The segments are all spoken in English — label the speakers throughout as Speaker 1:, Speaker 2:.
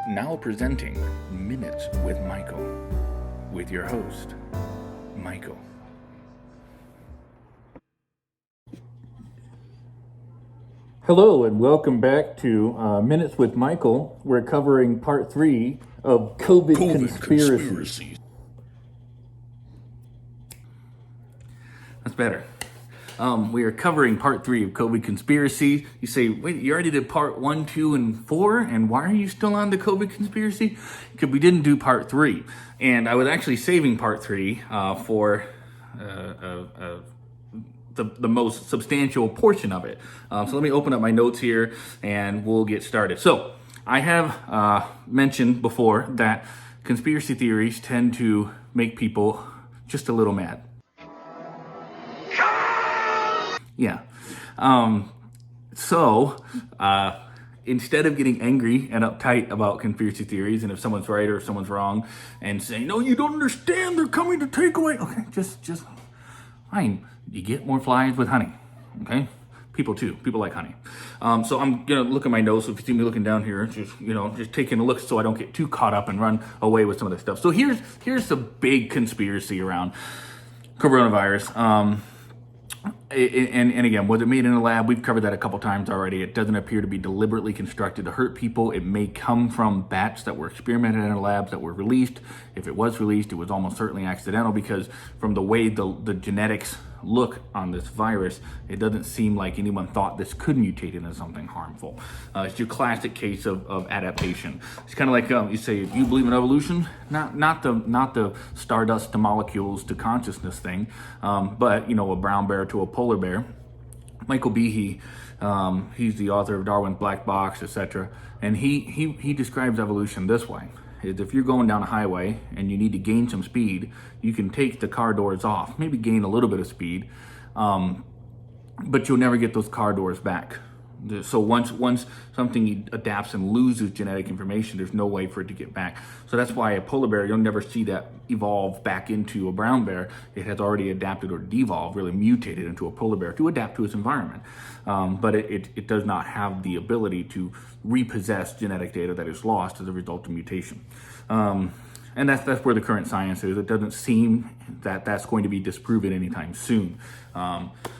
Speaker 1: Now presenting Minutes with Michael, with your host, Michael. Hello and welcome back to Minutes with Michael. We're covering part 3 of COVID conspiracies. That's better. We are covering part 3 of COVID conspiracy. You say, wait, you already did part 1, 2, and 4, and why are you still on the COVID conspiracy? Because we didn't do part 3. And I was actually saving part 3 for the most substantial portion of it. So let me open up my notes here and we'll get started. So I have mentioned before that conspiracy theories tend to make people just a little mad. Yeah. Instead of getting angry and uptight about conspiracy theories and if someone's right or if someone's wrong and saying, no, you don't understand, they're coming to take away. Okay, just fine. You get more flies with honey. Okay? People too. People like honey. So I'm going to look at my notes. If you see me looking down here, just taking a look so I don't get too caught up and run away with some of this stuff. So here's the big conspiracy around coronavirus. And again, was it made in a lab? We've covered that a couple times already. It doesn't appear to be deliberately constructed to hurt people. It may come from bats that were experimented in labs that were released. If it was released, it was almost certainly accidental because from the way the genetics look on this virus, it doesn't seem like anyone thought this could mutate into something harmful. It's your classic case of adaptation. It's kind of like you say, do you believe in evolution? Not the stardust to molecules to consciousness thing, but a brown bear to a polar bear. Michael Behe, he's the author of Darwin's Black Box, etc., and he describes evolution this way. If you're going down a highway and you need to gain some speed, you can take the car doors off, maybe gain a little bit of speed, but you'll never get those car doors back. So once something adapts and loses genetic information, there's no way for it to get back. So that's why a polar bear, you'll never see that evolve back into a brown bear. It has already adapted or devolved, really mutated into a polar bear to adapt to its environment. But it does not have the ability to repossess genetic data that is lost as a result of mutation. And that's where the current science is. It doesn't seem that that's going to be disproven anytime soon.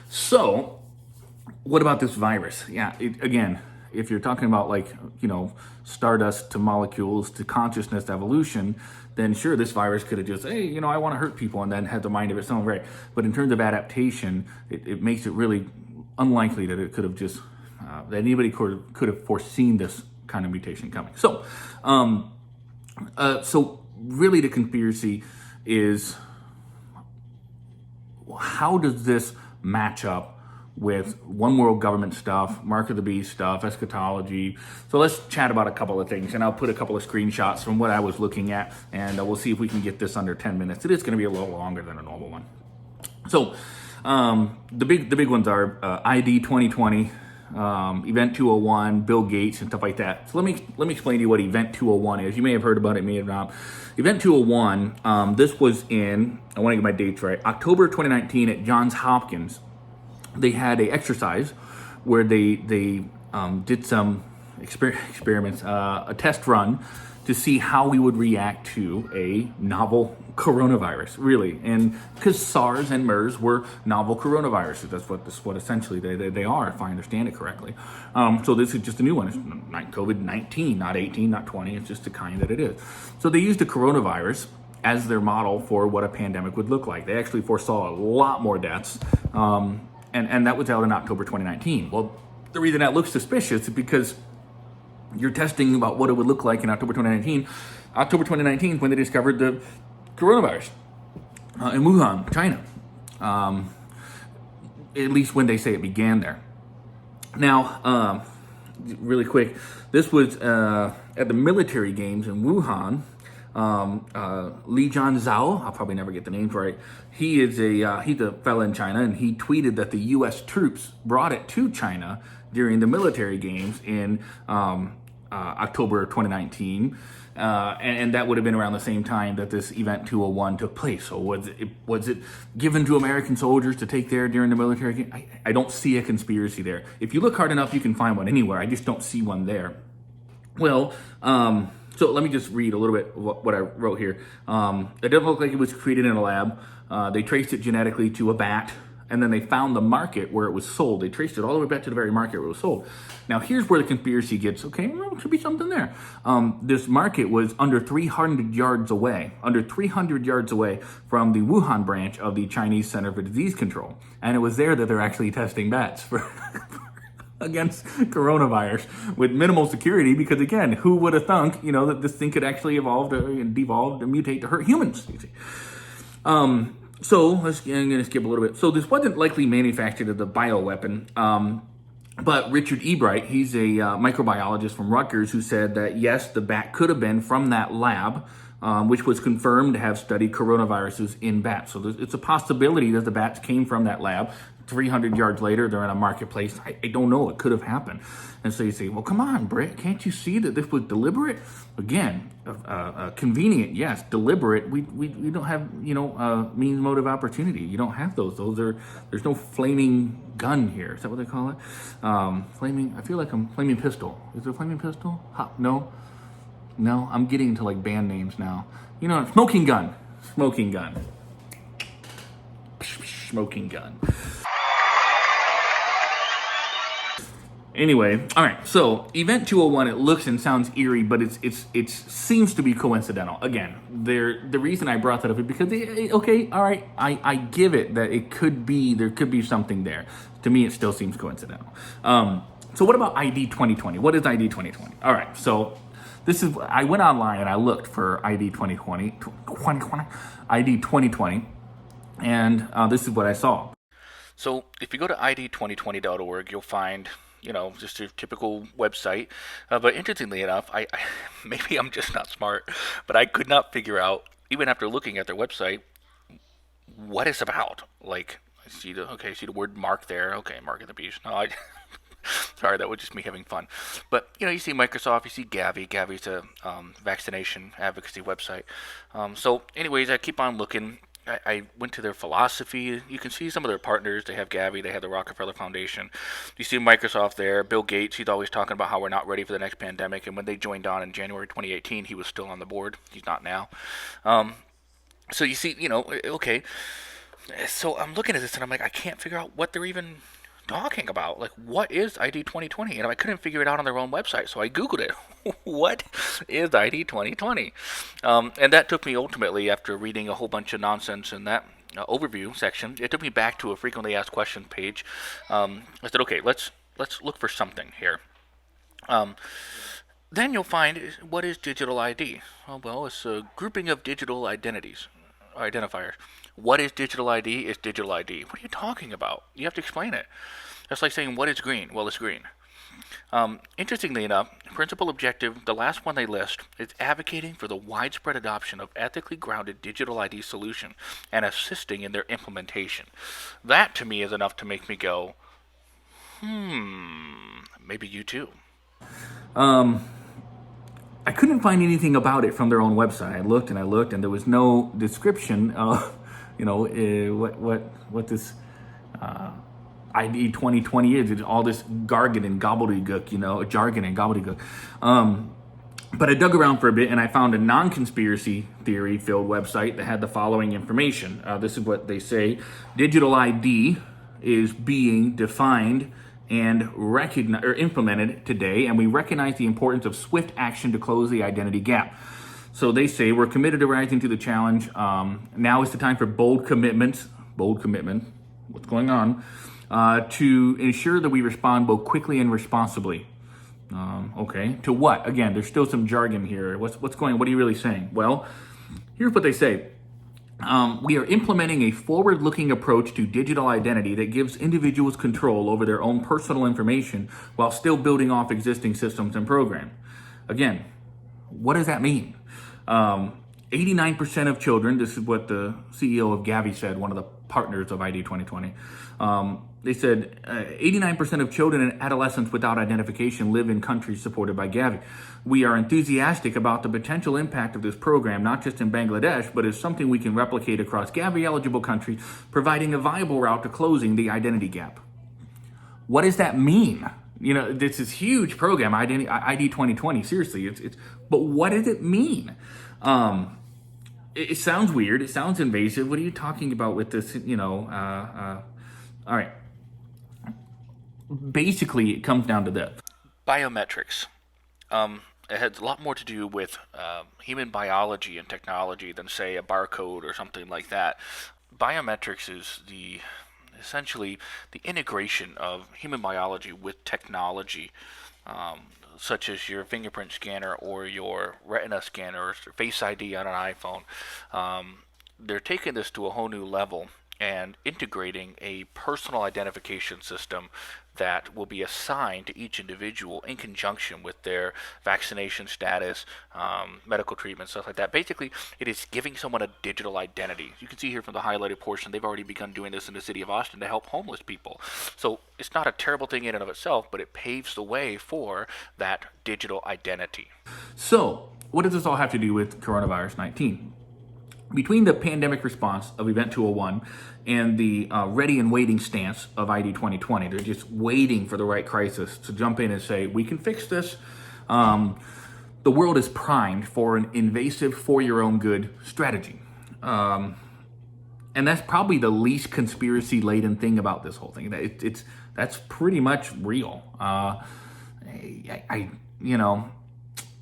Speaker 1: So what about this virus? Yeah, again, if you're talking about stardust to molecules to consciousness evolution, then sure, this virus could have just, hey, I want to hurt people and then had the mind of its own, right? But in terms of adaptation, it makes it really unlikely that it could have just, that anybody could have foreseen this kind of mutation coming. So really the conspiracy is, how does this match up with one world government stuff, mark of the beast stuff, eschatology? So let's chat about a couple of things, and I'll put a couple of screenshots from what I was looking at, and we'll see if we can get this under 10 minutes. It is going to be a little longer than a normal one. So the big ones are ID 2020, Event 201, Bill Gates, and stuff like that. So let me explain to you what Event 201 is. You may have heard about it, may have not. Event 201, this was in, I want to get my dates right, October 2019 at Johns Hopkins. They had a exercise where they did some experiments, a test run to see how we would react to a novel coronavirus, really. And because SARS and MERS were novel coronaviruses, that's what essentially they are, if I understand it correctly. So this is just a new one. It's COVID-19, not 18, not 20. It's just the kind that it is. So they used a coronavirus as their model for what a pandemic would look like. They actually foresaw a lot more deaths. And that was out in October 2019. Well, the reason that looks suspicious is because you're testing about what it would look like in October 2019. October 2019 when they discovered the coronavirus in Wuhan, China. At least when they say it began there. Now, really quick, this was at the military games in Wuhan. Li Jianzhao, I'll probably never get the names right. He's a fella in China, and he tweeted that the U.S. troops brought it to China during the military games in October 2019, and that would have been around the same time that this Event 201 took place. So was it given to American soldiers to take there during the military game? I don't see a conspiracy there. If you look hard enough, you can find one anywhere. I just don't see one there. Well, So let me just read a little bit what I wrote here. It doesn't look like it was created in a lab. They traced it genetically to a bat, and then they found the market where it was sold. They traced it all the way back to the very market where it was sold. Now here's where the conspiracy gets, okay, well, there should be something there. This market was under 300 yards away, from the Wuhan branch of the Chinese Center for Disease Control. And it was there that they're actually testing bats for against coronavirus with minimal security, because again, who would have thunk, that this thing could actually evolve and devolve and mutate to hurt humans? You see. So I'm going to skip a little bit. So this wasn't likely manufactured as a bioweapon, but Richard Ebright, he's a microbiologist from Rutgers, who said that yes, the bat could have been from that lab, which was confirmed to have studied coronaviruses in bats. So it's a possibility that the bats came from that lab. 300 yards later, they're in a marketplace. I don't know. It could have happened. And so you say, well, come on, Brett. Can't you see that this was deliberate? Again, convenient, yes. Deliberate. We don't have, means, motive, opportunity. You don't have those. There's no flaming gun here. Is that what they call it? I feel like I'm flaming pistol. Is there a flaming pistol? No, I'm getting into like band names now. Smoking gun. Smoking gun. Smoking gun. Anyway, all right. So Event 201, it looks and sounds eerie, but it seems to be coincidental. Again, the reason I brought that up is because okay, all right, I give it that there could be something there. To me, it still seems coincidental. So what about ID 2020? What is ID 2020? All right. So I went online and I looked for ID 2020, and this is what I saw. So if you go to id2020.org, you'll find just a typical website. But interestingly enough, I maybe I'm just not smart, but I could not figure out, even after looking at their website, what it's about. Like, I see the word Mark there. Okay, Mark at the beach. No, sorry, that was just me having fun. But, you see Microsoft, you see Gavi. Gavi's a vaccination advocacy website. So anyways, I keep on looking. I went to their philosophy. You can see some of their partners. They have Gavi. They have the Rockefeller Foundation. You see Microsoft there. Bill Gates, he's always talking about how we're not ready for the next pandemic. And when they joined on in January 2018, he was still on the board. He's not now. So you see, okay. So I'm looking at this and I'm like, I can't figure out what they're even talking about. Like, what is ID 2020? And I couldn't figure it out on their own website, so I Googled it. What is ID 2020? And that took me ultimately, after reading a whole bunch of nonsense in that overview section, it took me back to a frequently asked questions page. I said, okay, let's look for something here. Then you'll find, what is digital ID? Oh, well, it's a grouping of digital identifiers. What is digital ID? It's digital ID. What are you talking about? You have to explain it. That's like saying, what is green? Well, it's green. Interestingly enough, principal objective, the last one they list, is advocating for the widespread adoption of ethically grounded digital ID solution and assisting in their implementation. That, to me, is enough to make me go, maybe you too. I couldn't find anything about it from their own website. I looked, and there was no description of, what this ID 2020 is. It's all this jargon and gobbledygook. But I dug around for a bit, and I found a non-conspiracy theory-filled website that had the following information. This is what they say: digital ID is being defined and implemented today, and we recognize the importance of swift action to close the identity gap. So they say, we're committed to rising to the challenge. Now is the time for bold commitment, what's going on, to ensure that we respond both quickly and responsibly. Okay, to what? Again, there's still some jargon here. What's going on? What are you really saying? Well, here's what they say. We are implementing a forward-looking approach to digital identity that gives individuals control over their own personal information while still building off existing systems and programs. Again, what does that mean? 89% of children, this is what the CEO of Gavi said, one of the partners of ID 2020, they said 89% of children and adolescents without identification live in countries supported by Gavi. We are enthusiastic about the potential impact of this program, not just in Bangladesh, but as something we can replicate across Gavi-eligible countries, providing a viable route to closing the identity gap. What does that mean? You know, this is huge program, ID 2020. Seriously, but what does it mean? It sounds weird. It sounds invasive. What are you talking about with this? You know, all right. Basically, it comes down to this.
Speaker 2: Biometrics. It has a lot more to do with human biology and technology than, say, a barcode or something like that. Biometrics is essentially the integration of human biology with technology, such as your fingerprint scanner or your retina scanner or Face ID on an iPhone. They're taking this to a whole new level and integrating a personal identification system that will be assigned to each individual in conjunction with their vaccination status, medical treatment, stuff like that. Basically, it is giving someone a digital identity. You can see here from the highlighted portion, they've already begun doing this in the city of Austin to help homeless people. So it's not a terrible thing in and of itself, but it paves the way for that digital identity.
Speaker 1: So, what does this all have to do with coronavirus 19? Between the pandemic response of Event 201 and the ready and waiting stance of ID 2020, they're just waiting for the right crisis to jump in and say, we can fix this. The world is primed for an invasive, for your own good strategy. And that's probably the least conspiracy-laden thing about this whole thing. That's pretty much real. You know,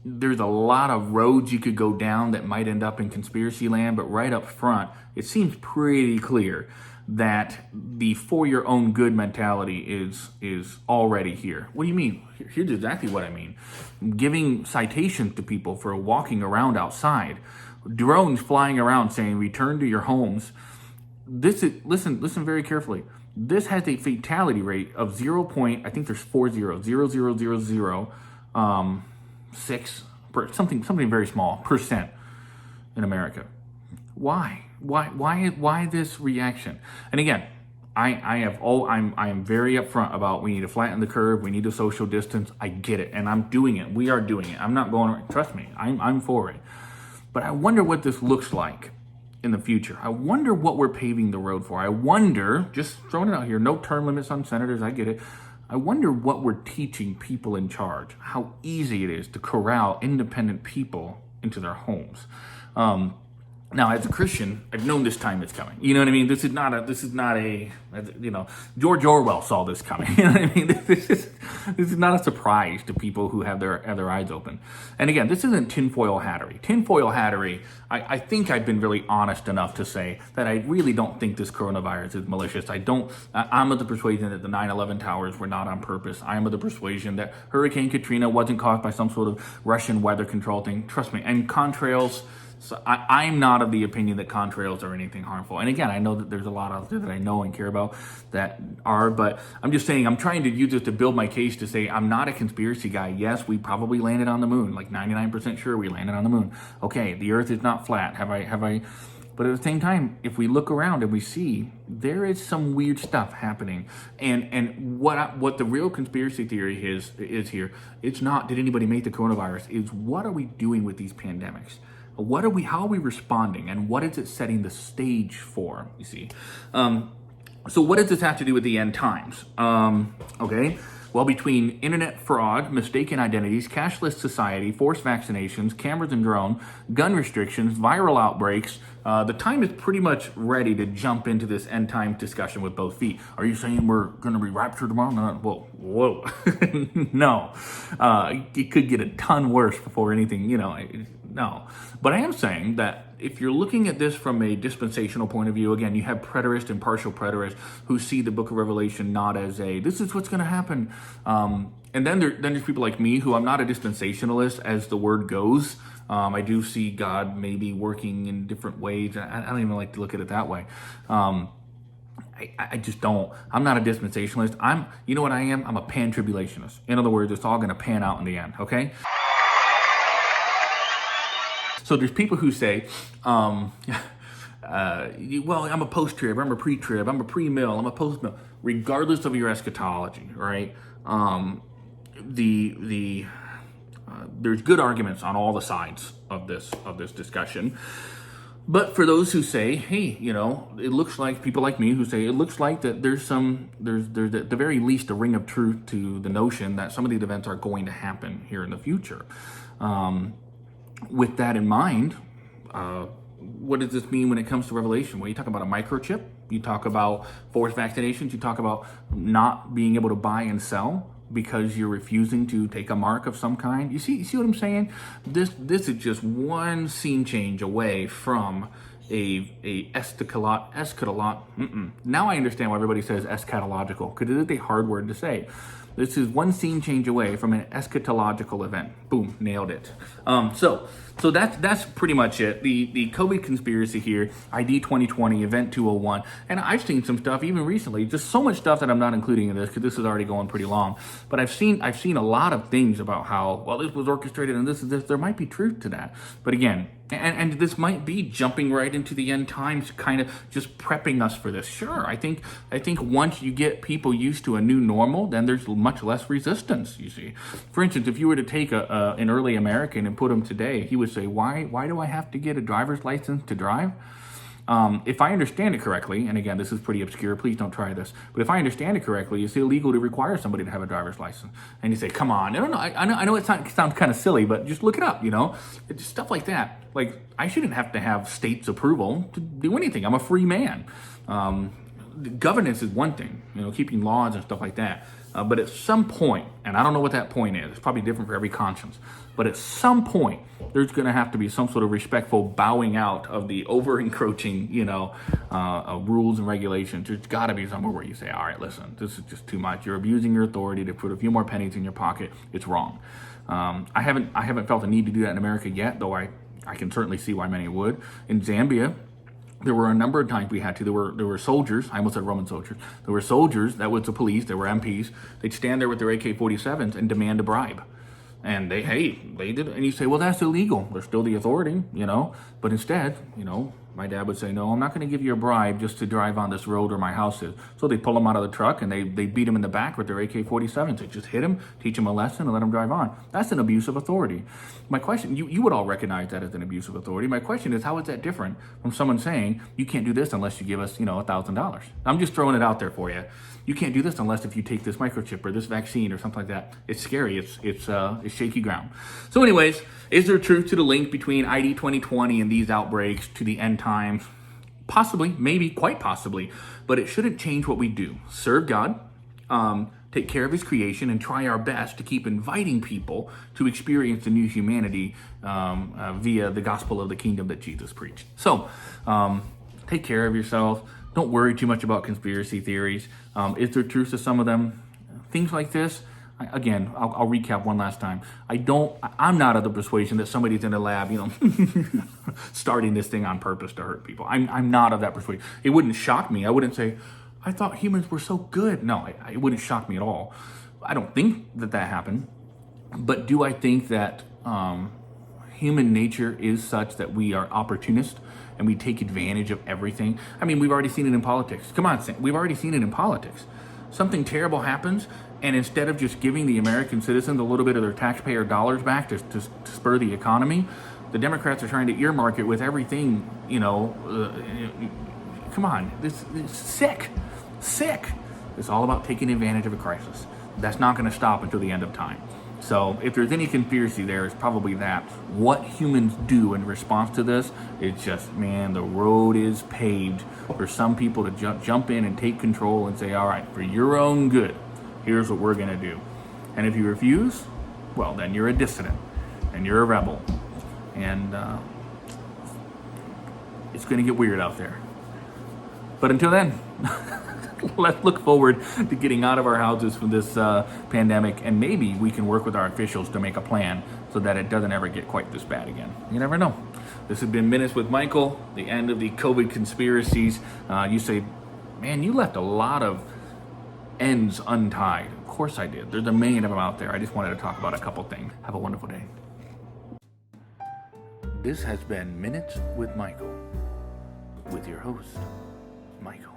Speaker 1: there's a lot of roads you could go down that might end up in conspiracy land, but right up front, it seems pretty clear that the for your own good mentality is already here. What do you mean? Here's exactly what I mean. Giving citations to people for walking around outside, drones flying around saying return to your homes. Listen very carefully. This has a fatality rate of 0. I think there's 6 something very small percent in America. Why this reaction? And again, I am very upfront about we need to flatten the curve, we need to social distance. I get it, and I'm doing it. We are doing it. I'm not going. Trust me, I'm for it. But I wonder what this looks like in the future. I wonder what we're paving the road for. I wonder, just throwing it out here, no term limits on senators. I get it. I wonder what we're teaching people in charge, how easy it is to corral independent people into their homes. Now, as a Christian, I've known this time is coming. You know what I mean? This is not a, you know, George Orwell saw this coming. You know what I mean? This is not a surprise to people who have their eyes open. And again, this isn't tinfoil hattery. Tinfoil hattery, I think I've been really honest enough to say that I really don't think this coronavirus is malicious. I'm of the persuasion that the 9/11 towers were not on purpose. I am of the persuasion that Hurricane Katrina wasn't caused by some sort of Russian weather control thing. Trust me. And contrails, so I'm not of the opinion that contrails are anything harmful. And again, I know that there's a lot out there that I know and care about that are, but I'm just saying I'm trying to use this to build my case to say I'm not a conspiracy guy. Yes, we probably landed on the moon, like 99% sure we landed on the moon. Okay, the earth is not flat. Have I? But at the same time, if we look around and we see there is some weird stuff happening, and what the real conspiracy theory is here, it's not did anybody make the coronavirus, is what are we doing with these pandemics? How are we responding, and what is it setting the stage for, you see? So what does this have to do with the end times? Okay, well, between internet fraud, mistaken identities, cashless society, forced vaccinations, cameras and drone, gun restrictions, viral outbreaks, the time is pretty much ready to jump into this end time discussion with both feet. Are you saying we're going to be raptured tomorrow? No, whoa. No. It could get a ton worse before anything, no. But I am saying that if you're looking at this from a dispensational point of view, again, you have preterists and partial preterists who see the book of Revelation not as this is what's going to happen. And then there's people like me who I'm not a dispensationalist as the word goes. I do see God maybe working in different ways. I don't even like to look at it that way. I just don't. I'm not a dispensationalist. You know what I am? I'm a pan-tribulationist. In other words, it's all going to pan out in the end, okay? So there's people who say, well, I'm a post-trib, I'm a pre-trib, I'm a pre-mill, I'm a post-mill. Regardless of your eschatology, right? There's good arguments on all the sides of this discussion. But for those who say, hey, it looks like, people like me who say it looks like that there's at the very least a ring of truth to the notion that some of these events are going to happen here in the future. With that in mind, what does this mean when it comes to Revelation? Well, you talk about a microchip, you talk about forced vaccinations, you talk about not being able to buy and sell because you're refusing to take a mark of some kind. You see what I'm saying? This is just one scene change away from a eschatological. Now I understand why everybody says eschatological, because it is a hard word to say. This is one scene change away from an eschatological event. Boom, nailed it. So that's pretty much it. The COVID conspiracy here, ID 2020, Event 201, and I've seen some stuff even recently. Just so much stuff that I'm not including in this because this is already going pretty long. But I've seen a lot of things about how, well, this was orchestrated and this is this. There might be truth to that, but again. And this might be jumping right into the end times, kind of just prepping us for this. Sure, I think once you get people used to a new normal, then there's much less resistance, you see. For instance, if you were to take an early American and put him today, he would say, why do I have to get a driver's license to drive? If I understand it correctly, and again, this is pretty obscure, please don't try this, but if I understand it correctly, it's illegal to require somebody to have a driver's license. And you say, come on, I know it sounds kind of silly, but just look it up, It's stuff like that. Like, I shouldn't have to have state's approval to do anything. I'm a free man. Governance is one thing, keeping laws and stuff like that. But at some point, and I don't know what that point is, it's probably different for every conscience, but at some point, there's going to have to be some sort of respectful bowing out of the over-encroaching, rules and regulations. There's got to be somewhere where you say, all right, listen, this is just too much. You're abusing your authority to put a few more pennies in your pocket. It's wrong. I haven't felt the need to do that in America yet, though I can certainly see why many would. In Zambia, there were a number of times we had to. There were soldiers. I almost said Roman soldiers. There were soldiers. That was the police. There were MPs. They'd stand there with their AK-47s and demand a bribe. And they did it. And you say, well, that's illegal. They're still the authority, But instead, my dad would say, no, I'm not going to give you a bribe just to drive on this road where my house is. So they pull him out of the truck and they beat him in the back with their AK-47s. They just hit him, teach him a lesson, and let him drive on. That's an abuse of authority. My question, you would all recognize that as an abuse of authority. My question is, how is that different from someone saying, you can't do this unless you give us, $1,000? I'm just throwing it out there for you. You can't do this unless if you take this microchip or this vaccine or something like that. It's scary. It's shaky ground. So anyways, is there truth to the link between ID 2020 and these outbreaks to the end times? Possibly, maybe, quite possibly. But it shouldn't change what we do. Serve God, take care of his creation, and try our best to keep inviting people to experience the new humanity via the gospel of the kingdom that Jesus preached. So, take care of yourself. Don't worry too much about conspiracy theories. Is there truth to some of them? Things like this, again, I'll recap one last time. I'm not of the persuasion that somebody's in a lab, starting this thing on purpose to hurt people. I'm not of that persuasion. It wouldn't shock me. I wouldn't say, I thought humans were so good. No, it wouldn't shock me at all. I don't think that happened. But do I think that human nature is such that we are opportunists and we take advantage of everything? I mean, we've already seen it in politics. Come on, we've already seen it in politics. Something terrible happens, and instead of just giving the American citizens a little bit of their taxpayer dollars back to spur the economy, the Democrats are trying to earmark it with everything, come on, this is sick. It's all about taking advantage of a crisis. That's not going to stop until the end of time. So if there's any conspiracy there, it's probably that. What humans do in response to this, it's just, man, the road is paved for some people to jump in and take control and say, all right, for your own good, here's what we're going to do. And if you refuse, well, then you're a dissident and you're a rebel. And it's going to get weird out there. But until then, let's look forward to getting out of our houses from this pandemic, and maybe we can work with our officials to make a plan so that it doesn't ever get quite this bad again. You never know. This has been Minutes with Michael, the end of the COVID conspiracies. You say, man, you left a lot of ends untied. Of course I did. There's a million of them out there. I just wanted to talk about a couple things. Have a wonderful day. This has been Minutes with Michael, with your host, Michael.